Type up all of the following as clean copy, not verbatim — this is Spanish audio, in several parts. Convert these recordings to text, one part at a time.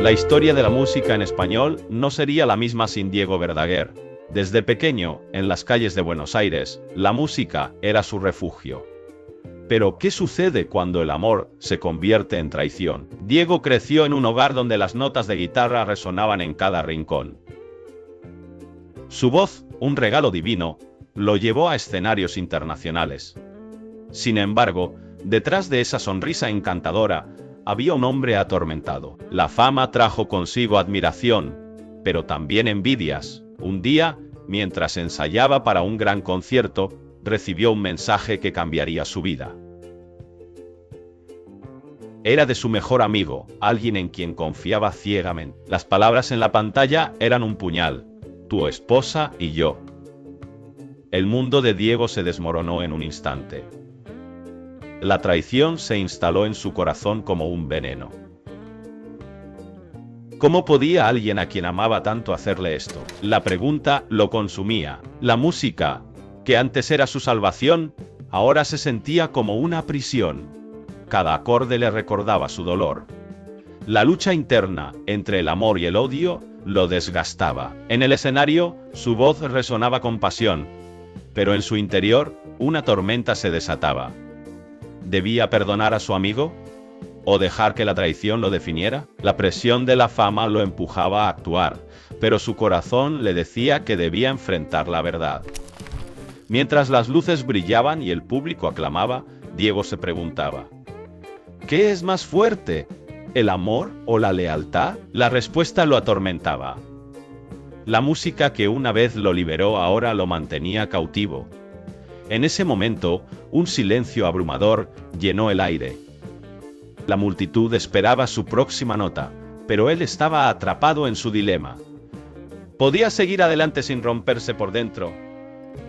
La historia de la música en español no sería la misma sin Diego Verdaguer. Desde pequeño, en las calles de Buenos Aires, la música era su refugio. Pero, ¿qué sucede cuando el amor se convierte en traición? Diego creció en un hogar donde las notas de guitarra resonaban en cada rincón. Su voz, un regalo divino, lo llevó a escenarios internacionales. Sin embargo, detrás de esa sonrisa encantadora, había un hombre atormentado. La fama trajo consigo admiración, pero también envidias. Un día, mientras ensayaba para un gran concierto, recibió un mensaje que cambiaría su vida. Era de su mejor amigo, alguien en quien confiaba ciegamente. Las palabras en la pantalla eran un puñal: tu esposa y yo. El mundo de Diego se desmoronó en un instante. La traición se instaló en su corazón como un veneno. ¿Cómo podía alguien a quien amaba tanto hacerle esto? La pregunta lo consumía. La música, que antes era su salvación, ahora se sentía como una prisión. Cada acorde le recordaba su dolor. La lucha interna entre el amor y el odio lo desgastaba. En el escenario, su voz resonaba con pasión, pero en su interior, una tormenta se desataba. ¿Debía perdonar a su amigo? ¿O dejar que la traición lo definiera? La presión de la fama lo empujaba a actuar, pero su corazón le decía que debía enfrentar la verdad. Mientras las luces brillaban y el público aclamaba, Diego se preguntaba: ¿qué es más fuerte? ¿El amor o la lealtad? La respuesta lo atormentaba. La música que una vez lo liberó ahora lo mantenía cautivo. En ese momento, un silencio abrumador llenó el aire. La multitud esperaba su próxima nota, pero él estaba atrapado en su dilema. ¿Podía seguir adelante sin romperse por dentro?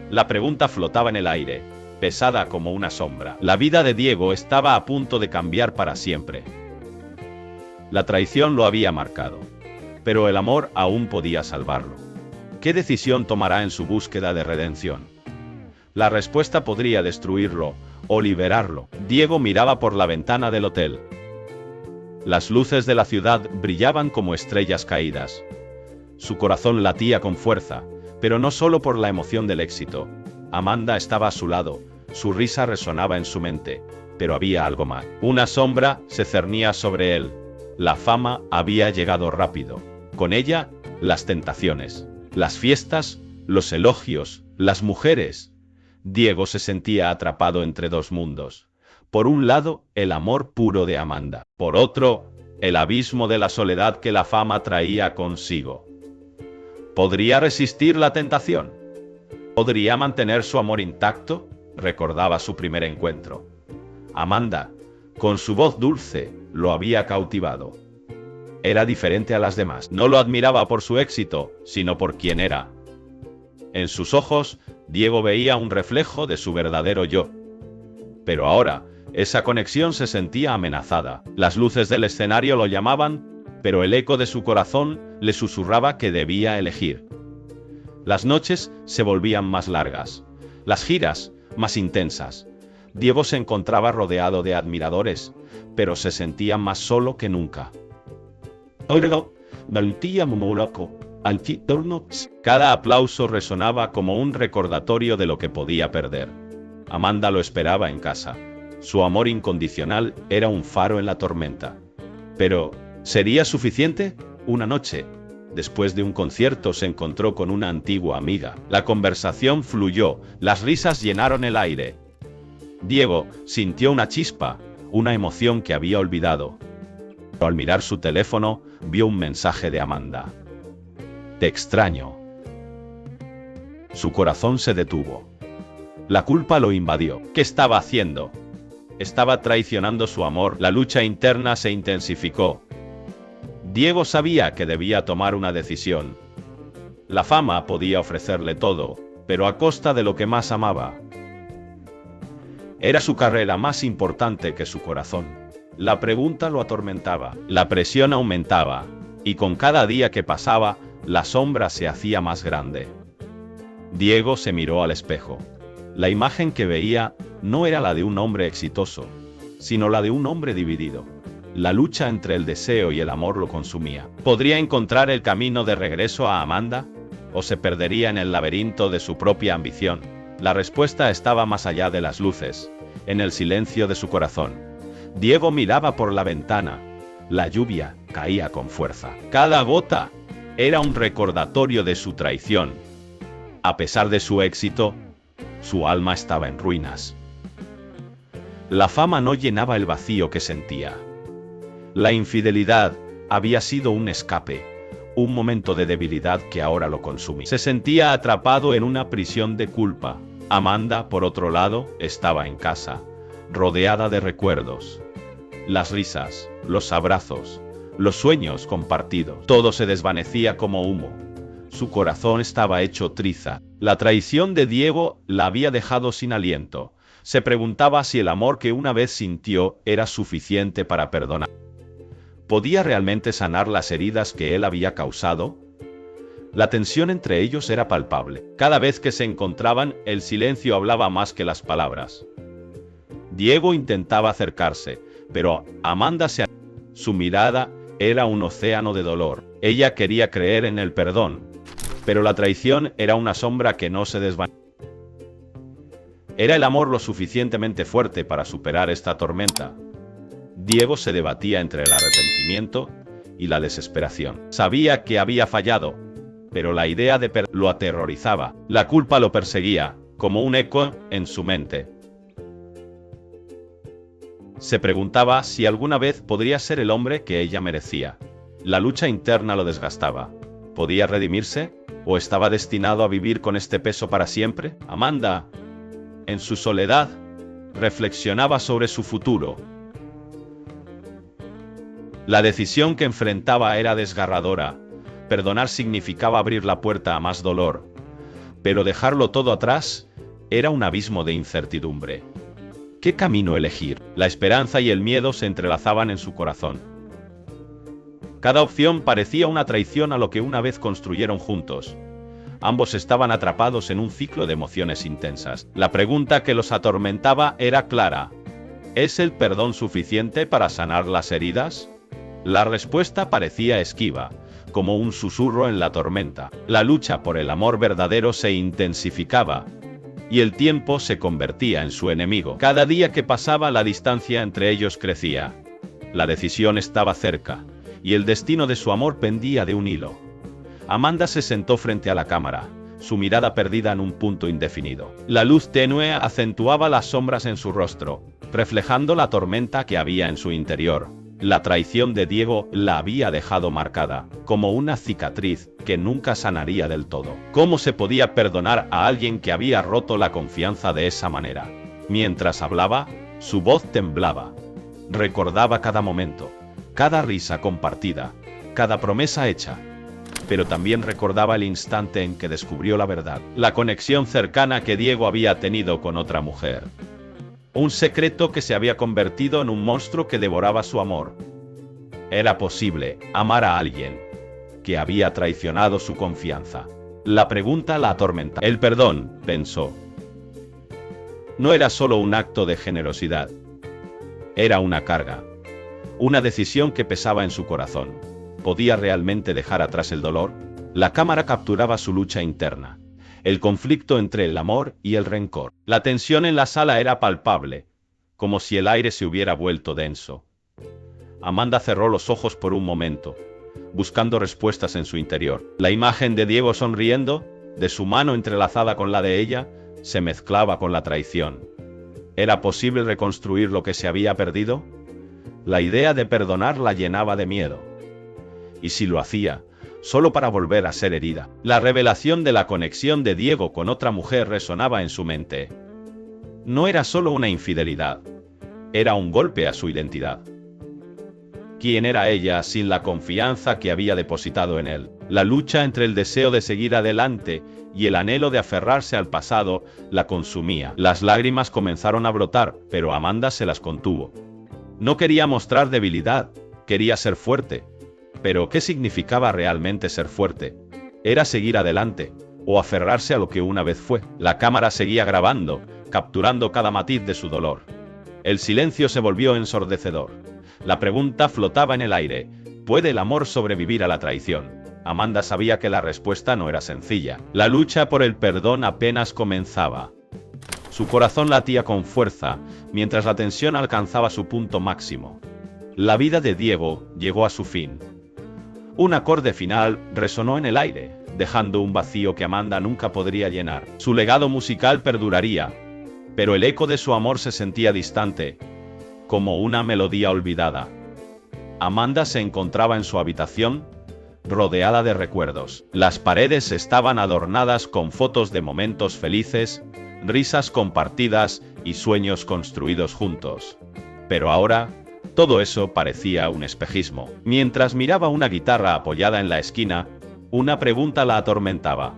La pregunta flotaba en el aire, pesada como una sombra. La vida de Diego estaba a punto de cambiar para siempre. La traición lo había marcado, pero el amor aún podía salvarlo. ¿Qué decisión tomará en su búsqueda de redención? La respuesta podría destruirlo o liberarlo. Diego miraba por la ventana del hotel. Las luces de la ciudad brillaban como estrellas caídas. Su corazón latía con fuerza, pero no solo por la emoción del éxito. Amanda estaba a su lado, su risa resonaba en su mente, pero había algo más. Una sombra se cernía sobre él. La fama había llegado rápido. Con ella, las tentaciones, las fiestas, los elogios, las mujeres. Diego se sentía atrapado entre dos mundos. Por un lado, el amor puro de Amanda. Por otro, el abismo de la soledad que la fama traía consigo. ¿Podría resistir la tentación? ¿Podría mantener su amor intacto? Recordaba su primer encuentro. Amanda, con su voz dulce, lo había cautivado. Era diferente a las demás. No lo admiraba por su éxito, sino por quien era. En sus ojos, Diego veía un reflejo de su verdadero yo. Pero ahora, esa conexión se sentía amenazada. Las luces del escenario lo llamaban, pero el eco de su corazón le susurraba que debía elegir. Las noches se volvían más largas, las giras más intensas. Diego se encontraba rodeado de admiradores, pero se sentía más solo que nunca. Cada aplauso resonaba como un recordatorio de lo que podía perder. Amanda lo esperaba en casa. Su amor incondicional era un faro en la tormenta. Pero, ¿sería suficiente? Una noche, después de un concierto, se encontró con una antigua amiga. La conversación fluyó, las risas llenaron el aire. Diego sintió una chispa, una emoción que había olvidado. Pero al mirar su teléfono, vio un mensaje de Amanda. Te extraño. Su corazón se detuvo. La culpa lo invadió. ¿Qué estaba haciendo? Estaba traicionando su amor. La lucha interna se intensificó. Diego sabía que debía tomar una decisión. La fama podía ofrecerle todo, pero a costa de lo que más amaba. Era su carrera más importante que su corazón. La pregunta lo atormentaba. La presión aumentaba, y con cada día que pasaba, la sombra se hacía más grande. Diego se miró al espejo. La imagen que veía no era la de un hombre exitoso, sino la de un hombre dividido. La lucha entre el deseo y el amor lo consumía. ¿Podría encontrar el camino de regreso a Amanda? ¿O se perdería en el laberinto de su propia ambición? La respuesta estaba más allá de las luces, en el silencio de su corazón. Diego miraba por la ventana. La lluvia caía con fuerza. Cada gota era un recordatorio de su traición. A pesar de su éxito, su alma estaba en ruinas. La fama no llenaba el vacío que sentía. La infidelidad había sido un escape, un momento de debilidad que ahora lo consumía. Se sentía atrapado en una prisión de culpa. Amanda, por otro lado, estaba en casa, rodeada de recuerdos. Las risas, los abrazos, los sueños compartidos. Todo se desvanecía como humo. Su corazón estaba hecho triza. La traición de Diego la había dejado sin aliento. Se preguntaba si el amor que una vez sintió era suficiente para perdonar. ¿Podía realmente sanar las heridas que él había causado? La tensión entre ellos era palpable. Cada vez que se encontraban, el silencio hablaba más que las palabras. Diego intentaba acercarse, pero Amanda Su mirada era un océano de dolor. Ella quería creer en el perdón, pero la traición era una sombra que no se desvanecía. ¿Era el amor lo suficientemente fuerte para superar esta tormenta? Diego se debatía entre el arrepentimiento y la desesperación. Sabía que había fallado, pero la idea de perder lo aterrorizaba. La culpa lo perseguía, como un eco en su mente. Se preguntaba si alguna vez podría ser el hombre que ella merecía. La lucha interna lo desgastaba. ¿Podía redimirse? ¿O estaba destinado a vivir con este peso para siempre? Amanda, en su soledad, reflexionaba sobre su futuro. La decisión que enfrentaba era desgarradora. Perdonar significaba abrir la puerta a más dolor. Pero dejarlo todo atrás era un abismo de incertidumbre. ¿Qué camino elegir? La esperanza y el miedo se entrelazaban en su corazón. Cada opción parecía una traición a lo que una vez construyeron juntos. Ambos estaban atrapados en un ciclo de emociones intensas. La pregunta que los atormentaba era clara. ¿Es el perdón suficiente para sanar las heridas? La respuesta parecía esquiva, como un susurro en la tormenta. La lucha por el amor verdadero se intensificaba, y el tiempo se convertía en su enemigo. Cada día que pasaba, la distancia entre ellos crecía. La decisión estaba cerca, y el destino de su amor pendía de un hilo. Amanda se sentó frente a la cámara, su mirada perdida en un punto indefinido. La luz tenue acentuaba las sombras en su rostro, reflejando la tormenta que había en su interior. La traición de Diego la había dejado marcada, como una cicatriz que nunca sanaría del todo. ¿Cómo se podía perdonar a alguien que había roto la confianza de esa manera? Mientras hablaba, su voz temblaba. Recordaba cada momento, cada risa compartida, cada promesa hecha. Pero también recordaba el instante en que descubrió la verdad, la conexión cercana que Diego había tenido con otra mujer. Un secreto que se había convertido en un monstruo que devoraba su amor. Era posible amar a alguien que había traicionado su confianza. La pregunta la atormentaba. El perdón, pensó, no era solo un acto de generosidad. Era una carga, una decisión que pesaba en su corazón. ¿Podía realmente dejar atrás el dolor? La cámara capturaba su lucha interna. El conflicto entre el amor y el rencor. La tensión en la sala era palpable, como si el aire se hubiera vuelto denso. Amanda cerró los ojos por un momento, buscando respuestas en su interior. La imagen de Diego sonriendo, de su mano entrelazada con la de ella, se mezclaba con la traición. ¿Era posible reconstruir lo que se había perdido? La idea de perdonar la llenaba de miedo. ¿Y si lo hacía, solo para volver a ser herida? La revelación de la conexión de Diego con otra mujer resonaba en su mente. No era solo una infidelidad, era un golpe a su identidad. ¿Quién era ella sin la confianza que había depositado en él? La lucha entre el deseo de seguir adelante y el anhelo de aferrarse al pasado la consumía. Las lágrimas comenzaron a brotar, pero Amanda se las contuvo. No quería mostrar debilidad, quería ser fuerte. Pero, ¿qué significaba realmente ser fuerte? ¿Era seguir adelante, o aferrarse a lo que una vez fue? La cámara seguía grabando, capturando cada matiz de su dolor. El silencio se volvió ensordecedor. La pregunta flotaba en el aire. ¿Puede el amor sobrevivir a la traición? Amanda sabía que la respuesta no era sencilla. La lucha por el perdón apenas comenzaba. Su corazón latía con fuerza, mientras la tensión alcanzaba su punto máximo. La vida de Diego llegó a su fin. Un acorde final resonó en el aire, dejando un vacío que Amanda nunca podría llenar. Su legado musical perduraría, pero el eco de su amor se sentía distante, como una melodía olvidada. Amanda se encontraba en su habitación, rodeada de recuerdos. Las paredes estaban adornadas con fotos de momentos felices, risas compartidas y sueños construidos juntos. Pero ahora, todo eso parecía un espejismo. Mientras miraba una guitarra apoyada en la esquina, una pregunta la atormentaba.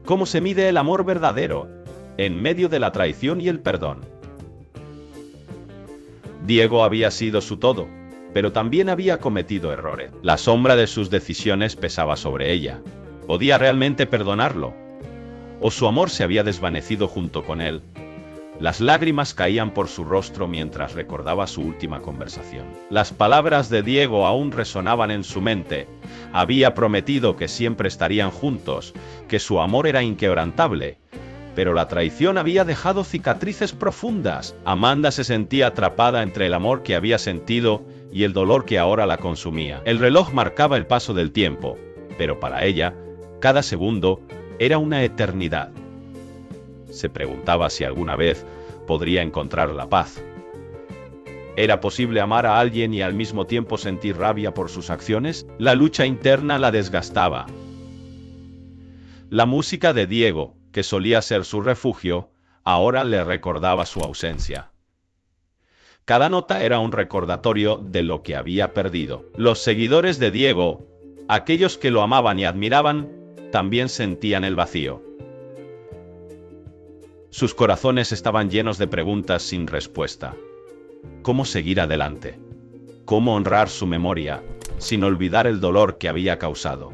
¿Cómo se mide el amor verdadero, en medio de la traición y el perdón? Diego había sido su todo, pero también había cometido errores. La sombra de sus decisiones pesaba sobre ella. ¿Podía realmente perdonarlo? ¿O su amor se había desvanecido junto con él? Las lágrimas caían por su rostro mientras recordaba su última conversación. Las palabras de Diego aún resonaban en su mente. Había prometido que siempre estarían juntos, que su amor era inquebrantable. Pero la traición había dejado cicatrices profundas. Amanda se sentía atrapada entre el amor que había sentido y el dolor que ahora la consumía. El reloj marcaba el paso del tiempo, pero para ella, cada segundo era una eternidad. Se preguntaba si alguna vez podría encontrar la paz. ¿Era posible amar a alguien y al mismo tiempo sentir rabia por sus acciones? La lucha interna la desgastaba. La música de Diego, que solía ser su refugio, ahora le recordaba su ausencia. Cada nota era un recordatorio de lo que había perdido. Los seguidores de Diego, aquellos que lo amaban y admiraban, también sentían el vacío. Sus corazones estaban llenos de preguntas sin respuesta. ¿Cómo seguir adelante? ¿Cómo honrar su memoria, sin olvidar el dolor que había causado?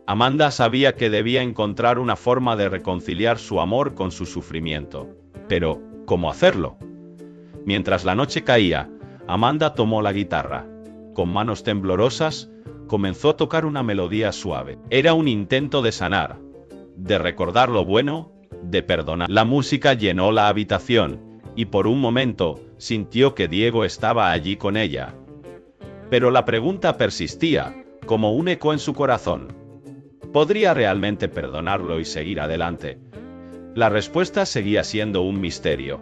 Amanda sabía que debía encontrar una forma de reconciliar su amor con su sufrimiento. Pero, ¿cómo hacerlo? Mientras la noche caía, Amanda tomó la guitarra. Con manos temblorosas, comenzó a tocar una melodía suave. Era un intento de sanar, de recordar lo bueno, de perdonar. La música llenó la habitación, y por un momento, sintió que Diego estaba allí con ella. Pero la pregunta persistía, como un eco en su corazón. ¿Podría realmente perdonarlo y seguir adelante? La respuesta seguía siendo un misterio.